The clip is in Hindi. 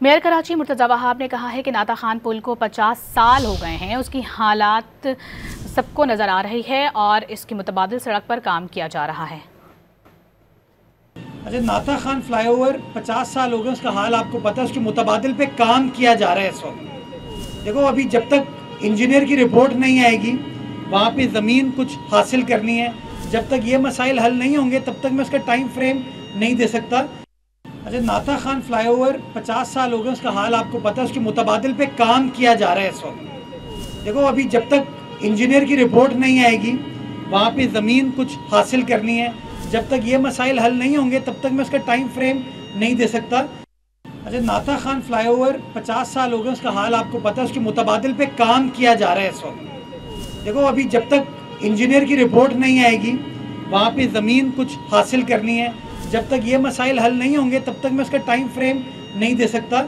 मेयर कराची मुर्तज़ा वहाब ने कहा है कि नाता खान पुल को 50 साल हो गए हैं, उसकी हालात सबको नज़र आ रही है और इसकी मुतबादिल सड़क पर काम किया जा रहा है। अच्छा, नाता खान फ्लाईओवर 50 साल हो गए, उसका हाल आपको पता है, उसके मुतबादिल पे काम किया जा रहा है इस वक्त। देखो, अभी जब तक इंजीनियर की रिपोर्ट नहीं आएगी, वहाँ पे ज़मीन कुछ हासिल करनी है, जब तक ये मसाइल हल नहीं होंगे तब तक मैं उसका टाइम फ्रेम नहीं दे सकता। अच्छा, नाता खान फ्लाईओवर 50 साल हो गए, उसका हाल आपको पता है, उसके मुतबादिल पे काम किया जा रहा है इस वक्त। देखो, अभी जब तक इंजीनियर की रिपोर्ट नहीं आएगी, वहाँ पे ज़मीन कुछ हासिल करनी है, जब तक ये मसाइल हल नहीं होंगे तब तक मैं उसका टाइम फ्रेम नहीं दे सकता। अच्छा, नाता खान फ्लाईओवर 50 साल हो गए, उसका हाल आपको पता है, उसके मुतबादिल पे काम किया जा रहा है इस वक्त। देखो, अभी जब तक इंजीनियर की रिपोर्ट नहीं आएगी, वहाँ पे ज़मीन कुछ हासिल करनी है, जब तक ये मसाइल हल नहीं होंगे तब तक मैं उसका टाइम फ्रेम नहीं दे सकता।